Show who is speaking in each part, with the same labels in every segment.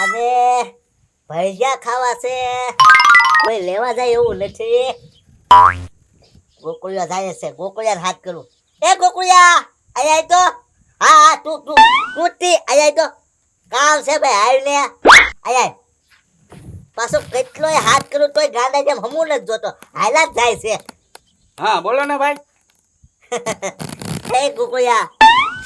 Speaker 1: અને ભજીયા ખાવા છે, કોઈ લેવા જાય એવું નથી. ગોકુળિયા જાય છે, ગોકુળિયા હાથ કરું. એ ગોકુળિયા આય આય તો. હા હા તું તું તું તી આય આય તો. કામ છે ભાઈ, આવ ને આય આય. પાછો કેટલોય હાથ કરું તોય ગાડા જેમ હમું નથી જોતો, હાલા જ જાય છે.
Speaker 2: હા બોલો ને ભાઈ.
Speaker 1: એ ગોકુળિયા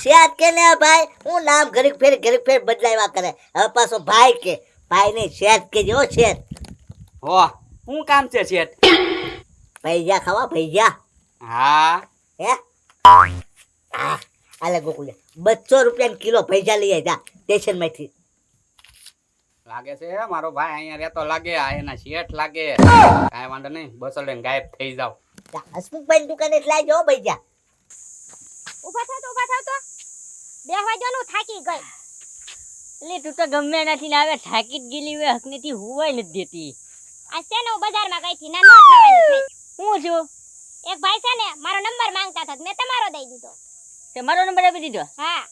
Speaker 1: શેત કે ને ભાઈ, હું નામ ઘડીક ફેર બદલાવ્યા કરે. હવે પાછો ભાઈ કે ભાઈ ને શેત કે જો શેત.
Speaker 2: હો શું કામ છે શેઠ?
Speaker 1: ભજીયા ખાવા ભજીયા.
Speaker 2: હા
Speaker 1: હે હા આલે ગોકુળિયા 200 રૂપિયા કિલો ભજીયા લઈ આય જા સ્ટેશન માંથી.
Speaker 2: લાગે છે મારો ભાઈ અહીંયા રહેતો લાગે, આ એના શેઠ લાગે. કાંઈ વાંધો નહીં, બસો લઈને ગાયબ થઈ જાવ.
Speaker 1: હસમુખભાઈ દુકાને લાઈ જો ભજીયા.
Speaker 3: ઊભા થાવ તો બેહવા જો નું થાકી ગઈ.
Speaker 4: એટલે તું તો ગમે નથી ને આવે થાકી જ ગયેલી હોય, હકનીથી હુવાય નથી દેતી.
Speaker 3: આ છે ને હું બજારમાં ગઈ થી ના નો થવાની થઈ.
Speaker 4: હું છું
Speaker 3: એક ભાઈ છે ને મારો નંબર માંગતા હતા, મેં તમારો દઈ દીધો.
Speaker 4: તે મારો નંબર આપી દીધો?
Speaker 3: હા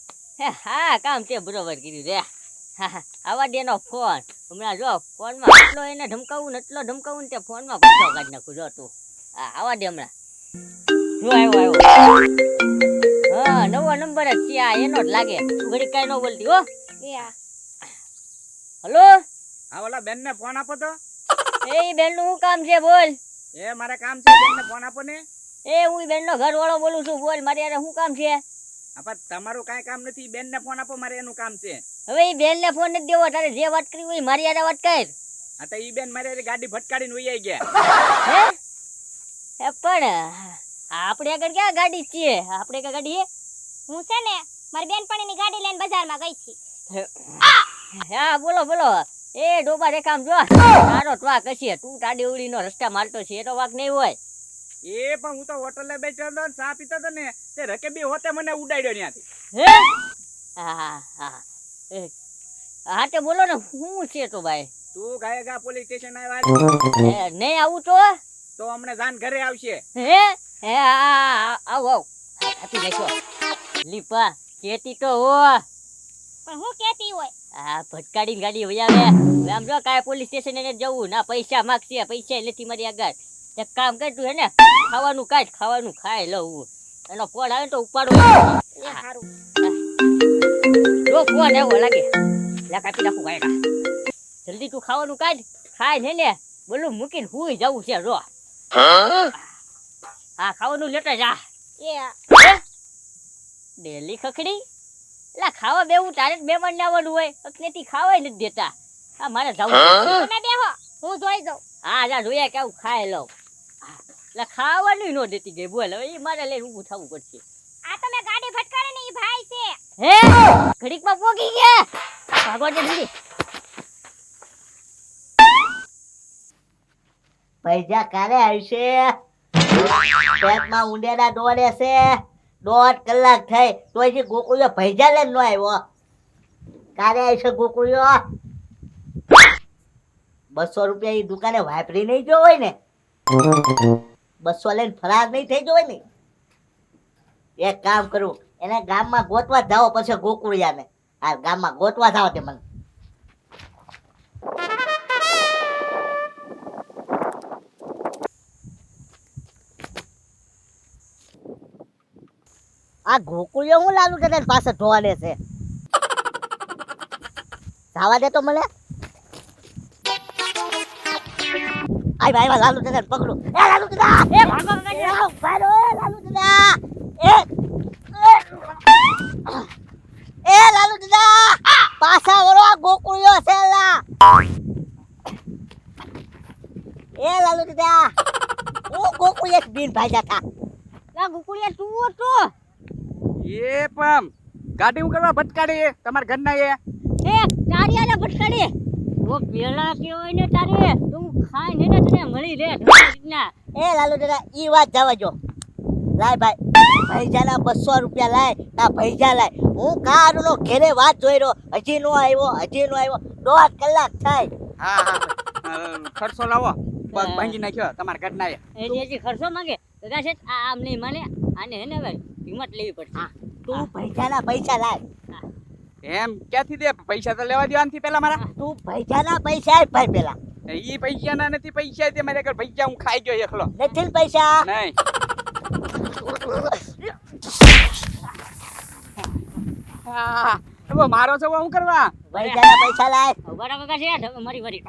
Speaker 4: હા કામ તે બરોબર કીધું રે. આવા દેનો ફોન હમણાં જો ફોનમાં એટલો એને ધમકાવું ને તે ફોનમાં પાછો કાઢી નાખું. જો તું આવા દે હમણાં. જો આવ્યો. હા નવો નંબર જ છે આ, એનો જ લાગે. તું ઘડી કાંઈ ન બોલતી હો.
Speaker 3: એ હા
Speaker 4: હલો
Speaker 2: હા ઓલા બેન ને ફોન આપો તો.
Speaker 4: એ બેન નું શું કામ છે બોલ?
Speaker 2: એ મારે કામ છે, બેન ને ફોન આપો ને.
Speaker 4: એ હું બેન નો ઘર વાળો બોલું છું, બોલ મારે યાર શું કામ છે?
Speaker 2: આપા તમારું કાંઈ કામ નથી, બેન ને ફોન આપો, મારે એનું કામ છે.
Speaker 4: હવે એ બેન ને ફોન નથી દેવો, તારે જે વાત કરી હોય મારી યાર વાત કર.
Speaker 2: હા તો ઈ બેન મારે ગાડી ભટકાડીને વહી આઈ ગયા.
Speaker 4: હે પણ આપણે આગળ ક્યાં ગાડી છે? આપણે ક્યાં ગાડી
Speaker 3: હું છે ને મારી બેનપણીની ગાડી લઈને બજારમાં ગઈ થી.
Speaker 4: હે? હા બોલો બોલો. એ ડોબા રે કામ જો તારો ટ્વાક હશે, તું ટાડી ઉડી નો રસ્તા મારતો છે, એનો વાક નહીં હોય.
Speaker 2: એ પણ હું તો હોટલે બેઠો હતો, ચા પીતો હતો ને, તે રકેબી હોતે મને ઉડાડ્યો ત્યાંથી.
Speaker 4: હે હા હા હા તે બોલો ને શું છે તો ભાઈ?
Speaker 2: તું ગાયગા પોલીસ સ્ટેશન આવ્યા
Speaker 4: નહીં આવું તો
Speaker 2: હમણાં જાન ઘરે આવશે.
Speaker 4: હે હે આવ આપી નાખો લીપા કેતી તો હો.
Speaker 3: પણ હું કેતી હોય
Speaker 4: હા ભટકાડીને ગાડી વજાવે. આમ જો કાંઈ પોલીસ સ્ટેશન એને જવું ના, પૈસા માગશે, પૈસા નથી મારી આગળ. એક કામ કર તું હે ને ખાવાનું કાઢ, ખાવાનું ખાઈ લઉં. એનો ફોન આવે તો ઉપાડો.
Speaker 3: એ સારું
Speaker 4: જો ફોન એવો લાગે લે કાપી નાખું ગાયકા. જલ્દી તું ખાવાનું કાઢ, ખાઈ ને લે બોલું મૂકીને હુઈ જવું છે. જો હા ખાવાનું લેતા જા.
Speaker 3: એ
Speaker 4: ડેલી ખખડી એટલે ખાવા બેવું તારે જ મહેમાન ને આવવાનું હોય, અકનેથી ખાવાય નથી દેતા. હા મારે જવું છે.
Speaker 3: તમે બેહો હું જોઈ દઉં.
Speaker 4: હા જા જોયા કેવું ખાઈ લઉં. એટલે ખાવાનું ન દેતી ગઈ બોલ. હવે મારે લઈને ઊભું થવું પડશે.
Speaker 3: આ તો મેં ગાડી ભટકાડી ને ઈ ભાઈ છે.
Speaker 4: હે ઘડીકમાં પોગી ગયા ભાગવા દે દીદી.
Speaker 1: ભજીયા ક્યારે આવશે? પેટમાં ઉંદેડા દોડે છે, 1.5 કલાક થઈ તોય જે ગોકુળિયો ભજીયા લઈને ન આવ્યો. ક્યારે આવશે ગોકુળિયો? 200 રૂપિયા એ દુકાને વાપરી નહીં જો હોય ને, 200 લઈને ફરાર નહીં થઈ જો હોય ને. એક કામ કરું, એને ગામમાં ગોતવા જાઓ પછી ગોકુળિયાને. આ ગામમાં ગોતવા જાઓ તે મને. આ ગોકુળિયો હું લાલુ દાદા પાસે ધોવા દે છે. જવા દે તો મને. આય ભાઈ લાલુ દાદા પકડો. એ લાલુ દાદા એ ભાગો ભાગો લાલુ દાદા. એ લાલુ દાદા પાછા વળો, આ ગોકુળિયો છે લા. એ લાલુ દાદા હું ગોકુળિયા બીન ભાજા થા.
Speaker 4: લા ગુકુડિયા તું તો
Speaker 2: એ પમ ગાડી હું કરવા ભટકાડી તમારા ઘરના એ
Speaker 4: તારિયાને ભટકાડી તો પેલા કેવાય ને તારે તું ખાઈ ને તને મળી રે ના.
Speaker 1: એ લાલુ દાદા ઈ વાત જવા જો. લાય ભાઈ ભૈજાના 200 રૂપિયા લાય, તા ભૈજા લાય. હું કારનો ઘેરે વાત જોઈ રહ્યો, હજી નો આવ્યો. 1.5 કલાક થાય.
Speaker 2: હા હા ખર્ચો લાવો, પગ ભાંગી નાખ્યો તમારા ઘરના એ.
Speaker 4: એ જે ખર્ચો માંગે દાદા છે આમ નહીં માને. આને હે ને હવે કિંમત લેવી પડશે.
Speaker 1: તું ભૈજાના પૈસા લાય.
Speaker 2: એમ ક્યાંથી દે પૈસા તો લેવા દો આનથી પેલા મારા
Speaker 1: તું પૈસાના પૈસા આપ ભાઈ પેલા.
Speaker 2: ઈ પૈસા ના નથી પૈસા તે મારે પૈસા હું ખાઈ ગયો એકલો
Speaker 1: નથી ને પૈસા?
Speaker 2: નહીં હા હવે મારો છે હું કરવા
Speaker 1: પૈસાના પૈસા લાય.
Speaker 4: ઉભા રહો કાકા શેઠ, હવે મારી વારી.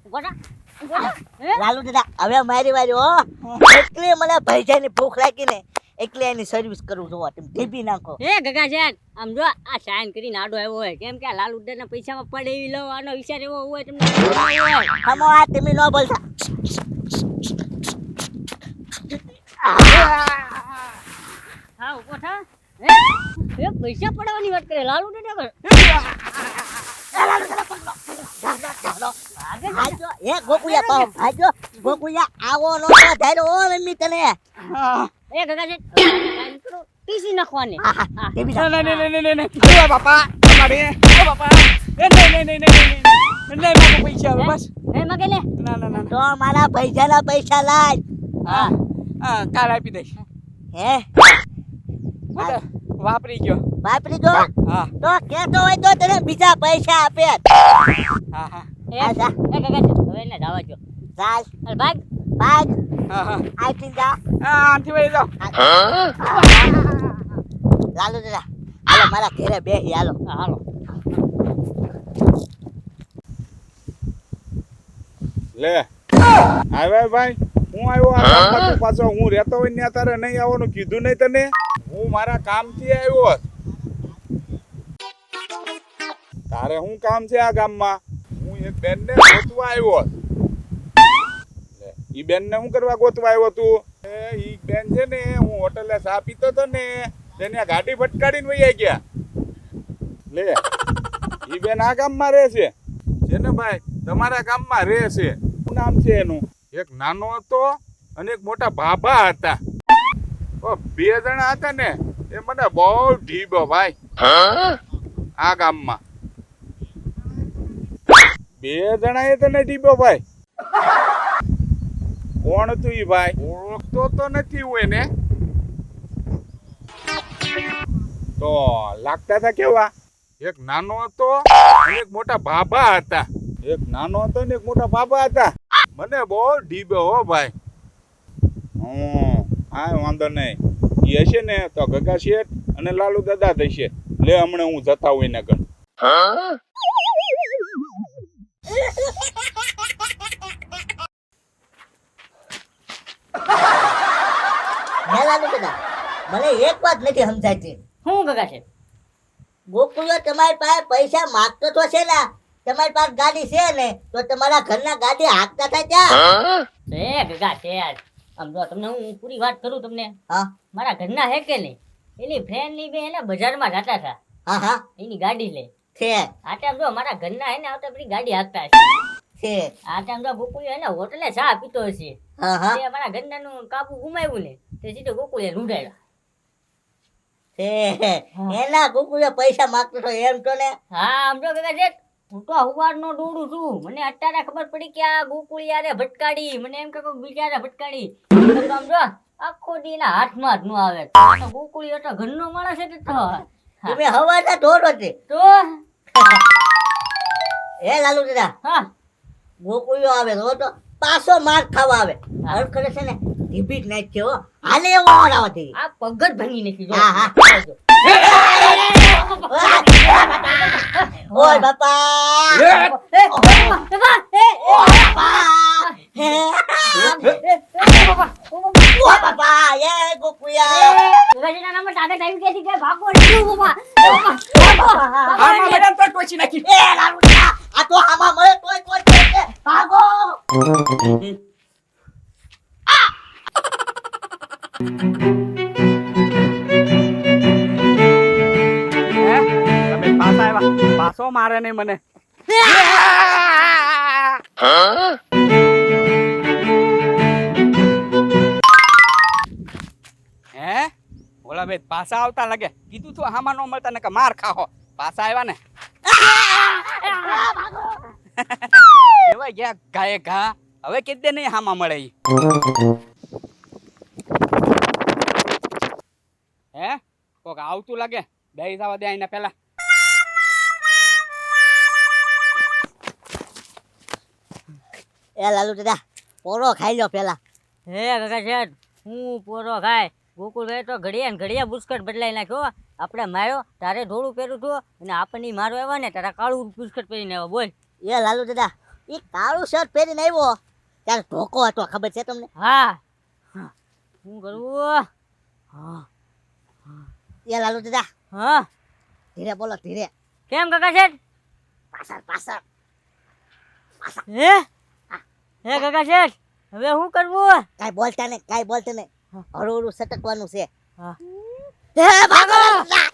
Speaker 4: ઉભા થા, ઉભા થા. હે?
Speaker 1: લાલુ દાદા હવે મારી વારી હો. એટલી મને પૈસાની ભૂખ લાગી ને એટલે એની સર્વિસ કરું છું. તમે ઢીપી નાખો.
Speaker 4: એ ગગા શેઠ, આમ જો આ સાઈન કરીને આડો આવ્યો હોય કેમ કે આ લાલ ઉડ્ડાના પૈસામાં પડે એવી લો આનો વિચાર એવો હોય તમને હોય.
Speaker 1: હમો આ તમે ન બોલતા.
Speaker 4: હા ઉભો થા. એ પૈસા પડવાની વાત કરે લાલ ઉડ્ડા પર.
Speaker 1: ભાજો એ ગોકુળિયા પાહો ભાજો. ગોકુળિયા આવો નો ધારો ઓ મમ્મી તને.
Speaker 4: એ ગગા શેઠ, સાઈન કરો પીસી નાખવાની.
Speaker 1: હા ઢીપી નાખ.
Speaker 2: નહીં ઓ બાપા તમારે ઓ બાપા નહીં મારો પૈસા હવે બસ
Speaker 4: હે મગે લે.
Speaker 2: ના
Speaker 1: તો મારા પૈસાના પૈસા લાય.
Speaker 2: હા હા કાલ આપી દઈશ
Speaker 1: હે
Speaker 2: વાપરી ગયો
Speaker 1: વાપરી દો.
Speaker 2: હા
Speaker 1: તો કેતો હોય તો તને બીજા પૈસા આપે.
Speaker 2: હા હા
Speaker 4: એ ગગા શેઠ, હવે એને જવા દો.
Speaker 1: ચાલ
Speaker 4: હાલ ભાગ.
Speaker 1: ભાગ
Speaker 2: હા હા
Speaker 1: આઈથી જા.
Speaker 2: આથી વળી જાઓ
Speaker 1: લાલુ દાદા હાલો મારા ઘરે બેસી હાલો.
Speaker 4: હા, હાલો.
Speaker 5: લે આવ્યા ભાઈ હું આવ્યો આ ગામમાં પાછો હું રહેતો હોય ત્યાં તારે નહીં આવવાનું કીધું નહીં તને હું મારા કામથી આવ્યો તારે શું કામ છે આ ગામમાં હું એક બેનને ગોતવા આવ્યો લે ઈ બેનને શું કરવા ગોતવા આવ્યો તું ઈ બેન છે ને હું હોટલે ચા પીતો હતો ને તેને ગાડી ભટકાડીને વહી ગયા લે ઈ બેન આ ગામમાં રહે છે ને ભાઈ તમારા ગામમાં રહે છે શું નામ છે એનું એક નાનો હતો અને એક મોટા બાબા હતા બે જણા હતા ને એ મને બહુ ઢીબો ભાઈ આ ગામમાં બે જણા એ તને ઢીબો ભાઈ કોણ તું ઈ ભાઈ ઓળખતો તો નથી હું એને તો લાગતા હતા કેવા એક નાનો હતો અને એક મોટા બાબા હતા એક નાનો હતો ને એક મોટા બાબા હતા મને બહુ ઢીબો હો ભાઈ હા વાંધો નહીં એ હશે ને તો ગગા શેઠ અને લાલુ દાદા થશે લે હમણાં હું જતા હોય ને ગણ
Speaker 1: હે લાલુ દાદા મને એક વાત નથી સમજાતી.
Speaker 4: હું ગગા શેઠ?
Speaker 1: ગોકુળિયો તમારી પાસે પૈસા માંગતો તો છે ને તમારી પાસે ગાડી છે ને તો તમારા ઘરના ગાડી હાંકતા થાય ત્યાં.
Speaker 4: એ ગગા શેઠ, આમ જો તમને હું પૂરી વાત કરું તમને.
Speaker 1: હા
Speaker 4: મારા ઘરના હે કે નહીં એની ફ્રેન્ડ ની બે એને બજારમાં જતા હતા
Speaker 1: હા હા
Speaker 4: એની ગાડી લે
Speaker 1: છે
Speaker 4: આટે આમ જો મારા ઘરના હે ને આવતા પેલી ગાડી હાંકતા હશે.
Speaker 1: છે
Speaker 4: આટે આમ જો ગોકુળિયો એને હોટલે ચા પીતો હશે.
Speaker 1: હા હા
Speaker 4: તે મારા ઘરનાનું કાબુ ગુમાવ્યું ને તે સીધો ગોકુળિયા લૂંટાયો.
Speaker 1: છે એના ગોકુળિયો પૈસા માંગતો તો એમ તો ને.
Speaker 4: હા આમ જો ગગા શેઠ, હું તો હવારનો દોડું છું. મને અત્યારે ખબર પડી કે આ ગોકુળિયારે ભટકાડી. મને એમ કે કોઈ બીજાને ભટકાડી. તો આમ જો આખો દી એના હાથમાં જ ન આવે. તો ગોકુળિયો તો ઘરનો માણસ એટલે તો
Speaker 1: તમે હવાના ઢોરો છે.
Speaker 4: તો
Speaker 1: હે લાલુ દાદા
Speaker 4: હા
Speaker 1: ગોકુળિયો આવે તો પાછો માર ખાવા આવે. હર કરે છે ને રિપીટ નાખ છે હો. હાલે એવો આવવા દે.
Speaker 4: આ પગ જ ભાંગી નાખી જો.
Speaker 1: હા, હા.
Speaker 4: જો.
Speaker 1: ઓય બાપા
Speaker 4: એ, બાપા, એ,
Speaker 1: બાપા હે
Speaker 4: બાપા, ઓ બાપા.
Speaker 1: ઓ બાપા એ ગોકુળિયા
Speaker 4: ગગા નામમાં તાકાત આવી ગઈ હતી કે ભાગો રે બાપા. એ બાપા,
Speaker 2: આમાં મેડમ તો ટોચી નાખી
Speaker 1: એ લાલુ દાદા આ તો આમાં મળે તોય છે. ભાગો
Speaker 2: તમે પાછા આવ્યા પાછો મારે નહીં મને હે ઓલા બે પાછા આવતા લાગે કીધું તું હામાં નો મળતા ને કે માર ખાહો પાછા આવ્યા ને એવા ગયા ગાયે ઘા હવે કીધે નહીં હામાં મળે ઈ આવતું લાગે બેહી જવા દે આઈને પેલા.
Speaker 1: એ લાલુ દાદા પોરો ખાઈ લો પેલા.
Speaker 4: હે કાકા શેઠ હું પોરો ખાય ગોકુળભાઈ તો ઘડિયા ને ઘડિયા બુસ્કટ બદલાઈ નાખ્યો. આપણે માર્યો તારે ધોળું પહેર્યું હતું અને આપણને મારો આવ્યો ને તારા કાળું બુસ્કટ પહેરીને આવ્યો. બોલ.
Speaker 1: એ લાલુ દાદા એ કાળું શર્ટ પહેરીને આવ્યો ત્યારે ધોકો હતો ખબર છે તમને?
Speaker 4: હા શું કરવું? હા
Speaker 1: એ લાલુ દાદા
Speaker 4: હા
Speaker 1: ધીરે બોલો ધીરે.
Speaker 4: કેમ કાકા શેઠ?
Speaker 1: પાછળ પાછળ.
Speaker 4: હે હે કાકા શેઠ હવે શું કરવું?
Speaker 1: કાંઈ બોલતા નહીં કાંઈ બોલતા નહીં. હળવું હળવું સટકવાનું છે.
Speaker 4: હા.
Speaker 1: હે ભાગો લાલુ દાદા.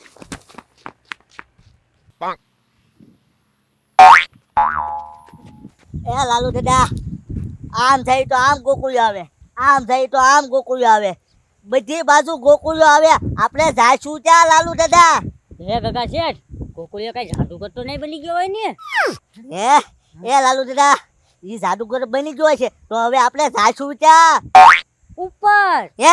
Speaker 1: એ લાલુ દાદા આમ થાય તો આમ ગોકુળિયો આવે, આમ થાય તો આમ ગોકુળિયો આવે, બધી બાજુ ગોકુળિયો આવે. આપણે જાશું ત્યાં લાલુ દાદા.
Speaker 4: હે કાકા શેઠ ગોકુળિયો કઈ જાદુગર તો નહીં બની ગયો હોય ને?
Speaker 1: એ લાલુ દાદા ઈ જાદુગર બની ગયો છે તો હવે આપણે જાશું ત્યાં
Speaker 4: ઉપર.
Speaker 1: હે